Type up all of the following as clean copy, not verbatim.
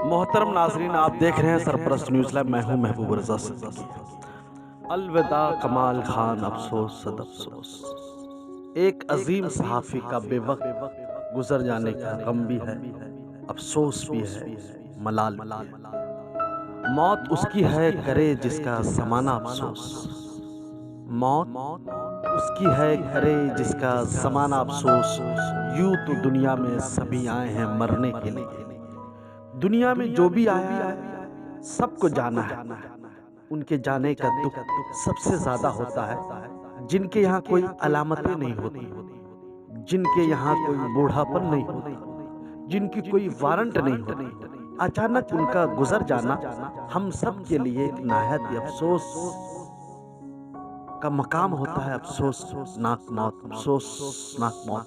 मोहतरम नाजरीन, आप देख रहे हैं सरपरस्त न्यूज़ लैब। मैं हूं महबूब रजा सिद्दीकी। अलविदा कमाल खान, अफसोस सद अफसोस। एक अजीम सहाफ़ी का बेवक्त गुजर जाने का गम भी है, अफसोस भी है, मलाल भी है। मौत उसकी है करे जिसका ज़माना अफसोस। मौत उसकी है करे जिसका ज़माना अफसोस। यूं तो दुनिया में सभी आए हैं मरने के लिए। दुनिया में जो भी आया है सबको जाना है। उनके जाने का दुख सबसे ज्यादा होता है जिनके यहाँ कोई अलामतें नहीं होती, जिनके यहाँ कोई बूढ़ापन नहीं होता, जिनकी कोई वारंट नहीं होती। अचानक उनका गुजर जाना हम सब के लिए एक नाहयत अफसोस का मकाम होता है। अफसोस नाक मौत, अफसोस नाक मौत।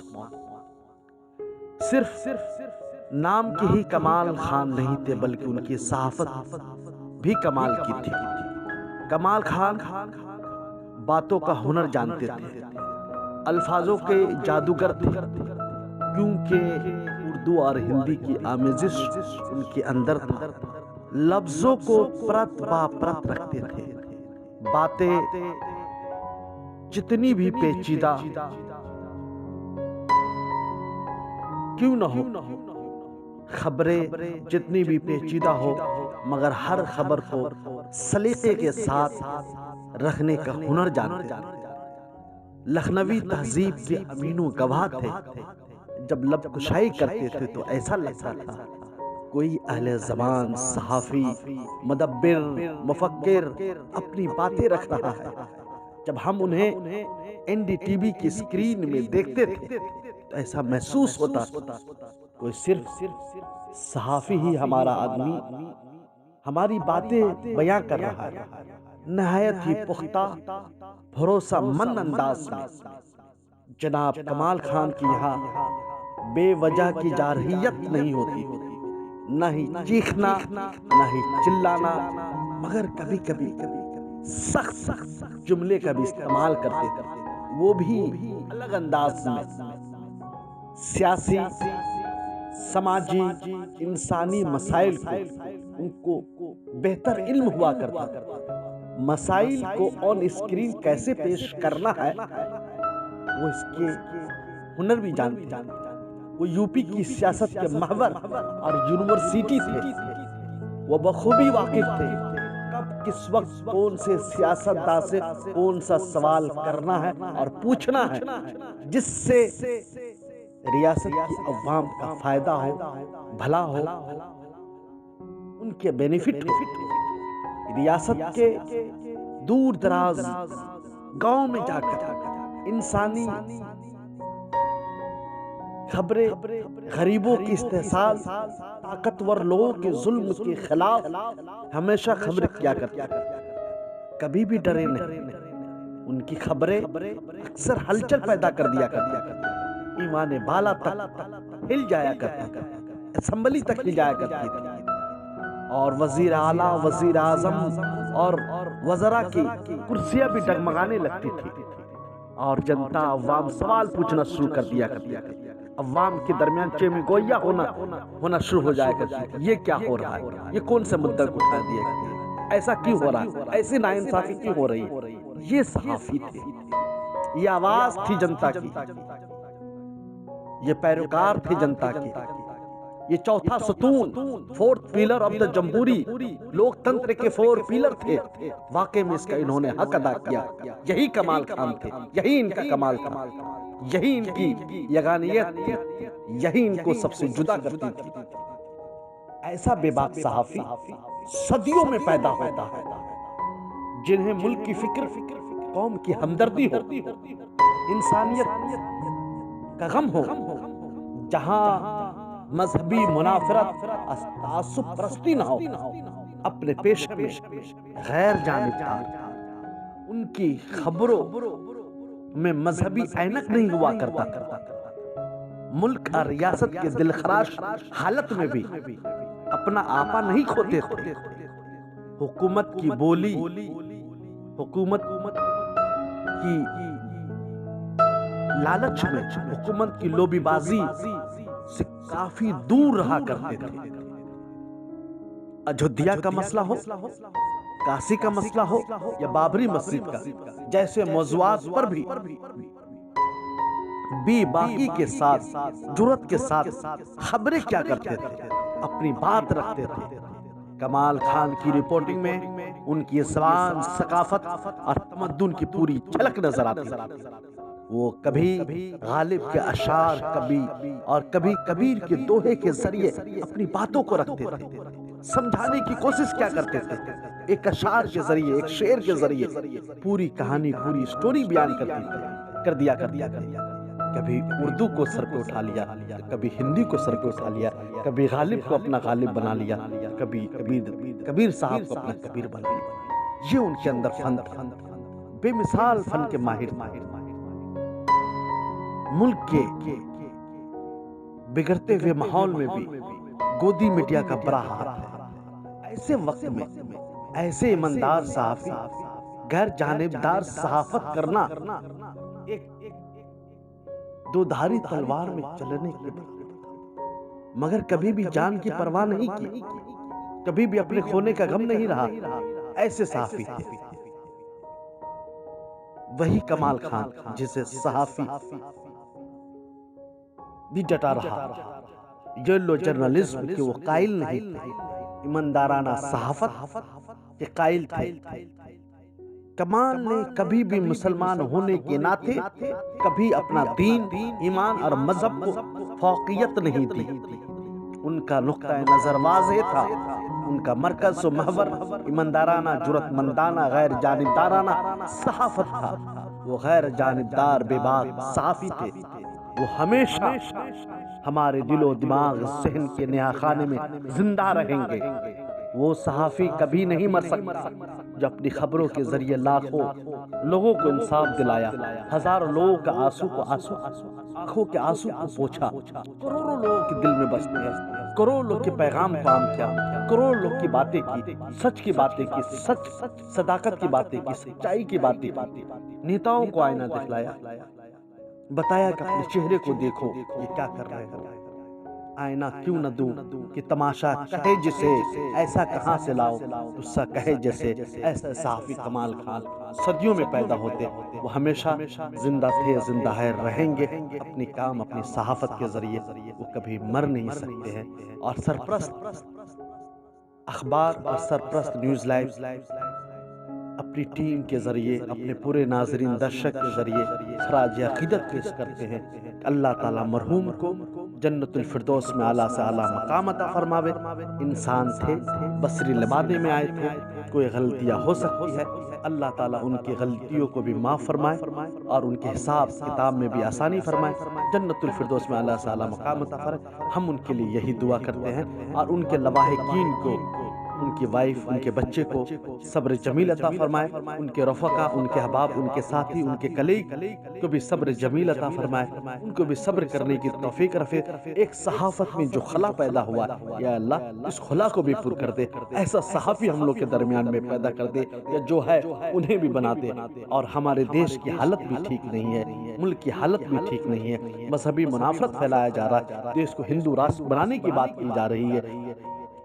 सिर्फ नाम के ही कमाल खान नहीं थे, बल्कि उनकी सहाफत भी कमाल की थी। कमाल खान बातों का हुनर जानते थे, अल्फाजों के जादूगर थे, क्योंकि उर्दू और हिंदी की आमेजिश उनके अंदर था। लफ्जों को परत बा परत रखते थे। बातें जितनी भी पेचीदा क्यों न हो, खबरें जितनी भी पेचीदा हो, मगर हर खबर को सलीके के साथ रखने का हुनर जानते थे। लखनवी तहजीब के अमीनो गवाह थे। जब लब कुशाई करते थे तो ऐसा लगता था कोई अहले ज़बान, सहाफ़ी, मुदब्बिर, मुफक्किर अपनी बातें रख रहा है। जब हम उन्हें एनडीटीवी की स्क्रीन में देखते थे तो ऐसा महसूस होता कोई सिर्फ सहाफ़ी ही हमारा आदमी हमारी बातें बयां कर रहा है। नहायत ही पुख्ता भरोसामंद अंदाज में जनाब कमाल खान की यहाँ बेवजह की जारहियत नहीं होती, न ही चीखना, न ही चिल्लाना, मगर कभी कभी सख्त जुमले का भी इस्तेमाल करते थे, वो भी अलग अंदाज में। सियासी, समाजी, इंसानी मसाइल को उनको बेहतर इल्म हुआ करता था। मसाइल को ऑन स्क्रीन कैसे पेश करना है वो इसके हुनर भी जानते थे। वो यूपी की सियासत के महवर और यूनिवर्सिटी थे। वो बखूबी वाकिफ थे कब किस वक्त कौन से सियासतदान से कौन सा सवाल करना है और पूछना है जिससे रियासत की अवाम का फायदा हो, भला हो, उनके बेनिफिट हो। रियासत के दूर दराज गांव में जाकर इंसानी खबरें, गरीबों की इस्तेहसाल, ताकतवर लोगों के जुल्म के खिलाफ हमेशा खबरें किया करते, कभी भी डरे नहीं। उनकी खबरें अक्सर हलचल पैदा कर दिया करती, ईमान बाला तक हिल जाया करती, असेंबली तक हिल जाया करती थी। और वजीर आला, वजीर आजम और वज़रा की कुर्सियां भी डगमगाने लगती थी और जनता अवाम सवाल पूछना शुरू कर दिया करती थी। अवाम के दरमियान चेमीगोइया होना शुरू हो जाया करती। ये क्या हो रहा है, ये कौन सा मुद्दा उठा दिया गया, ऐसा क्यों हो रहा है, ऐसी नाइंसाफी क्यों हो रही है। ये सहाफ़ी थे, ये आवाज थी जनता की, ये पैरोकार थे जनता की, ये चौथा सतून, फोर्थ पिलर ऑफ द जमहूरी, लोकतंत्र के 4 पिलर थे। वाकई में इसका इन्होंने हक अदा किया। यही कमाल खान थे, यही इनका कमाल था, यही इनकी यगानियत थी, यही इनको सबसे जुदा करती थी। ऐसा बेबाक सहाफ़ी सदियों में पैदा होता है जिन्हें मुल्क की फिक्र, कौम की हमदर्दी हो, इंसानियत का गम हो, जहां मजहबी मुनाफरत, तासुब परस्ती ना हो, अपने पेशे में गैर जानिबदार। उनकी खबरों में मजहबी ऐनक नहीं हुआ करता। मुल्क और रियासत के दिलखराश हालत में भी अपना आपा नहीं खोते थे। हुकूमत की बोली, हुकूमत की लालच में, हुकूमत की लोबीबाजी से काफी दूर रहा करते थे। अयोध्या का मसला हो, काशी का मसला हो या बाबरी मस्जिद का, जैसे मौज़ूआत पर भी बेबाकी के साथ, जुर्रत के साथ खबरें क्या करते थे, अपनी बात रखते थे। कमाल खान की रिपोर्टिंग में उनकी ज़बान, सकाफत और तमद्दुन की पूरी झलक नजर आती है। वो कभी गालिब के अशार, कभी कबीर के दोहे के जरिए अपनी बातों को रखते थे, समझाने की कोशिश क्या करते थे। एक अशार के जरिए, एक शेर के जरिए पूरी कहानी, पूरी स्टोरी बयान कर दिया कभी उर्दू को सर पे उठा लिया, कभी हिंदी को सर पे उठा लिया, कभी गालिब को अपना गालिब बना लिया, कभी कबीर साहब को अपना कबीर बना लिया। ये उनके अंदर फन था, बेमिसाल फन के माहिर। मुल्क के बिगड़ते हुए माहौल में भी गोदी मीडिया का बड़ा हाथ है। ऐसे वक्त में ऐसे ईमानदार सहाफी गैर जानिबदार सहाफत करना एक दोधारी तलवार में चलने के बाद, मगर कभी भी जान की परवाह नहीं की, कभी भी अपने खोने का गम नहीं रहा। ऐसे सहाफी थे। वही कमाल खान जिसे सहाफी भी डटा रहा, येलो जर्नलिज्म के वो कायल नहीं थे, ईमानदाराना सहाफत के कायल थे। कमाल ने कभी भी मुसलमान होने के नाते कभी अपना दीन, ईमान और मजहब को फौकियत नहीं दी। उनका नुक्ता नजर वाज़ेह था, उनका मरकज व महवर ईमानदाराना, जुर्रतमंदाना, गैर जानिबदाराना सहाफत था। वो गैर जानिबदार बेबाक सहाफी थे। वो हमेशा हमारे दिलो दिमाग, सहन के नेहाखाने में जिंदा रहेंगे। वो सहाफी कभी नहीं मर सकता जो अपनी खबरों के जरिए लाखों लोगों को इंसाफ दिलाया, हजारों लोगों के आंसू को आंखों के आंसू को पोंछा, करोड़ों लोगों के दिल में बसते हैं, करोड़ों लोग के पैगाम काम किया, करोड़ों लोग की बातें की, सच की बातें की, सच सदाकत की बातें की, सच्चाई की बातें की, नेताओं को आईना दिखलाया, बताया कि अपने चेहरे को देखो, ये क्या कर रहे हो, आईना क्यों न दूं कि तमाशा कहे जिसे, ऐसा कहां से लाओ गुस्सा कहे जैसे। ऐसे सहाफी कमाल खान सदियों में पैदा होते, वो हमेशा जिंदा थे, जिंदा है, रहेंगे अपनी काम, अपनी सहाफत के जरिए। वो कभी मर नहीं सकते हैं। और सरप्रस्त अखबार और सरप्रस्त न्यूज़ लाइव अपनी टीम के जरिए, अपने पूरे नाजरीन दर्शक के जरिए खराज अकीदत पेश करते हैं। अल्लाह ताला मरहूम को जन्नतुल फिरदौस में आला से आला मकाम अता फरमावे। इंसान थे, बसरी लिबादे में आए थे, कोई गलतियां हो सकती है, अल्लाह ताला उनकी गलतियों को भी माफ़ फरमाए और उनके हिसाब किताब में भी आसानी फरमाए, जन्नतुल फिरदौस में आला से आला मकाम अता फरमाए। हम उनके लिए यही दुआ करते हैं और उनके लवाहिकीन को, उनकी वाइफ, उनके बच्चे को सब्र जमील अता फरमाए, उनके रफ़का, उनके अहबाब, उनके साथी, उनके कलीग को भी सब्र जमील अता फरमाए, उनको भी सब्र करने की तौफीक रखे। एक सहाफत में जो खला पैदा हुआ, या अल्लाह इस खला को भी पूरा कर दे। ऐसा सहाफ़ी हम लोग के दरमियान में पैदा कर दे, या जो है उन्हें भी बना दे। और हमारे देश की हालत भी ठीक नहीं है, मुल्क की हालत भी ठीक नहीं है, मजहबी मुनाफरत फैलाया जा रहा है, देश को हिंदू राष्ट्र बनाने की बात की जा रही है।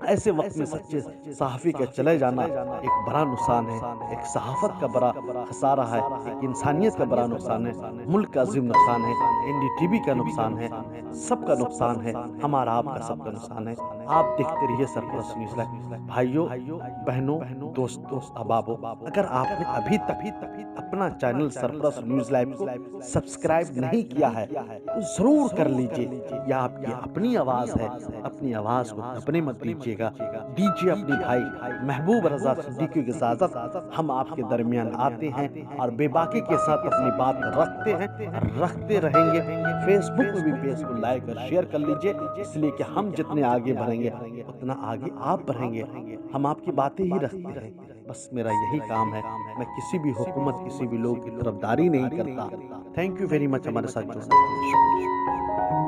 ऐसे वक्त में सच्चे सहाफ़ी का चले जाना एक बड़ा नुकसान है, एक सहाफ़त का बड़ा खसारा है, एक इंसानियत का बड़ा नुकसान है, मुल्क का अजीम नुकसान है, NDTV का नुकसान है, सबका नुकसान है, हमारा आपका सबका नुकसान है। आप देखते रहिए सरप्रस्त न्यूज़ लाइव। भाइयों बहनों दोस्तों अहबाबों, अगर आपने अभी तक अपना चैनल सरप्रस्त न्यूज़ लाइव को सब्सक्राइब नहीं किया है तो जरूर कर लीजिए। यह आपकी अपनी आवाज़ है, अपनी आवाज़ को दबने मत दीजिएगा। दीजिए अपनी भाई महबूब रजा सिद्दीकी की इजाज़त। हम आपके दरमियान आते हैं और बेबाकी के साथ अपनी बात रखते हैं, रखते रहेंगे। फेसबुक में भी पेज को लाइक और शेयर कर लीजिए, इसलिए कि हम जितने आगे बढ़ेंगे उतना आगे आप बढ़ेंगे। हम आपकी बातें ही रखते रहेंगे, बस मेरा यही काम है। मैं किसी भी हुकूमत, किसी भी लोग की तरफदारी नहीं करता। थैंक यू वेरी मच हमारे साथ जुड़ने के लिए।